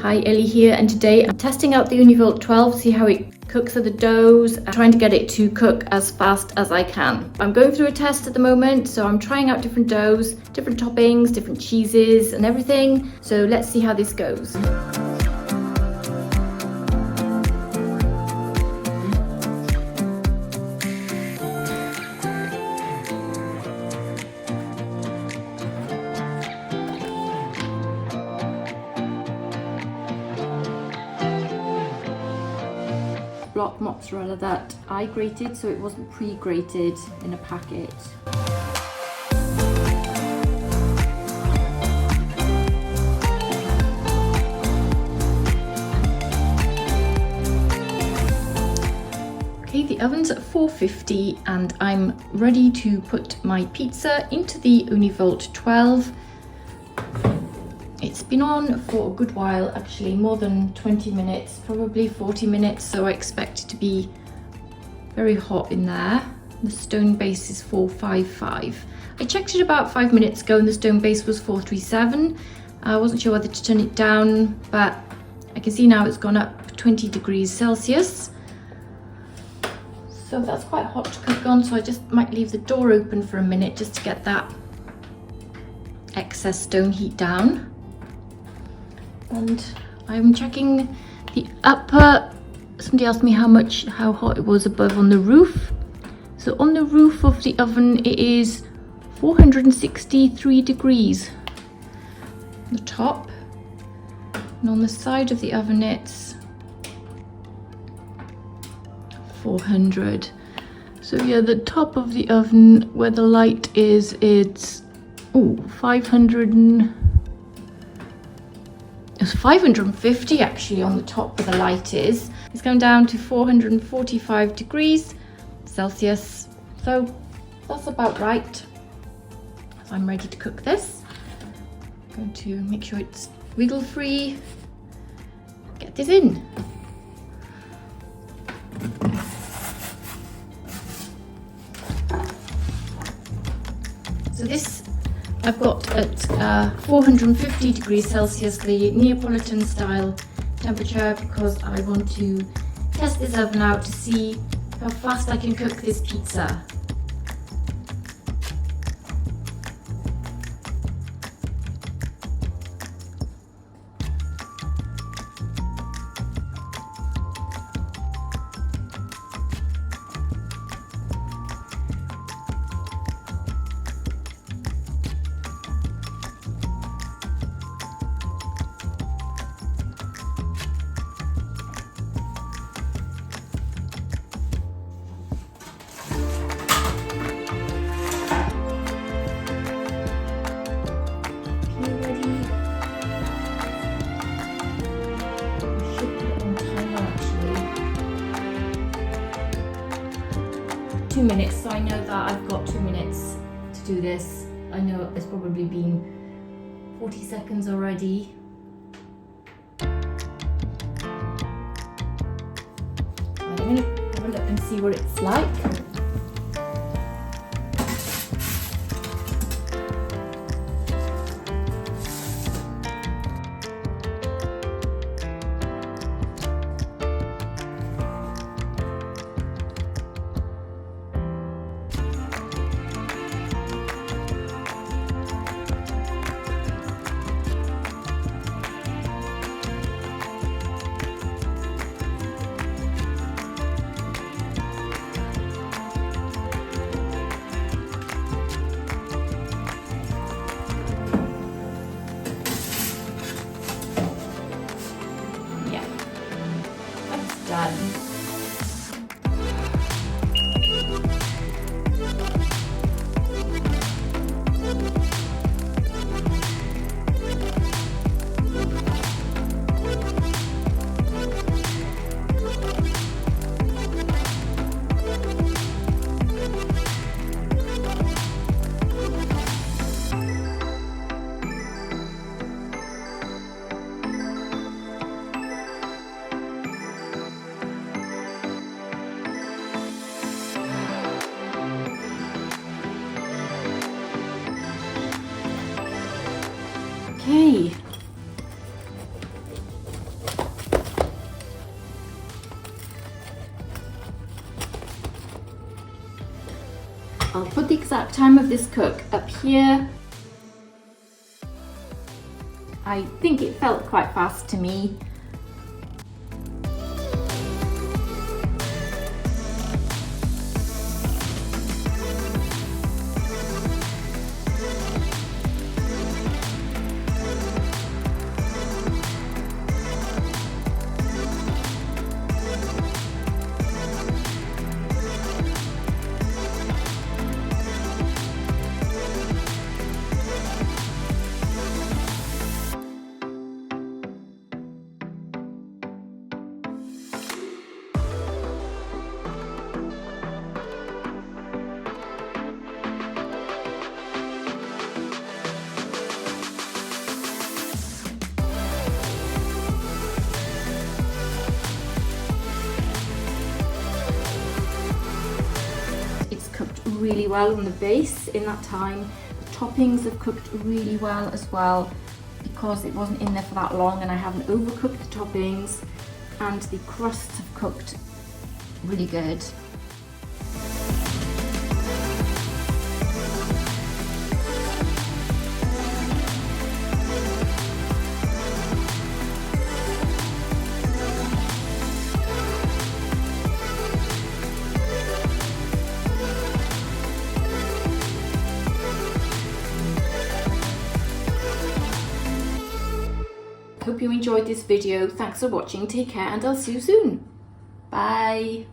Hi, Ellie here, and today I'm testing out the Ooni Volt 12 to see how it cooks at the doughs. I'm trying to get it to cook as fast as I can. I'm going through a test at the moment, so I'm trying out different doughs, different toppings, different cheeses and everything. So let's see how this goes. Block mozzarella that I grated, so it wasn't pre-grated in a packet. Okay, the oven's at 450 and I'm ready to put my pizza into the Ooni Volt 12. It's been on for a good while, actually, more than 20 minutes, probably 40 minutes, so I expect it to be very hot in there. The stone base is 455. I checked it about 5 minutes ago and the stone base was 437. I wasn't sure whether to turn it down, but I can see now it's gone up 20 degrees Celsius. So that's quite hot to cook on, so I just might leave the door open for a minute just to get that excess stone heat down. And I'm checking the upper. Somebody asked me how hot it was above on the roof. So on the roof of the oven it is 463 degrees on the top, and on the side of the oven it's 400. So yeah, the top of the oven where the light is, it's 550 actually on the top where the light is. It's going down to 445 degrees Celsius. So that's about right. So I'm ready to cook this. I'm going to make sure it's wiggle free. Get this in. So this I've got at 450 degrees Celsius, the Neapolitan style temperature, because I want to test this oven out to see how fast I can cook this pizza. Minutes, so I know that I've got 2 minutes to do this. I know it's probably been 40 seconds already. I'm going to have a look and see what it's like. Done. I'll put the exact time of this cook up here. I think it felt quite fast to me. Really well on the base in that time. The toppings have cooked really well as well because it wasn't in there for that long and I haven't overcooked the toppings, and the crusts have cooked really good. Hope you enjoyed this video. Thanks for watching. Take care and I'll see you soon. Bye.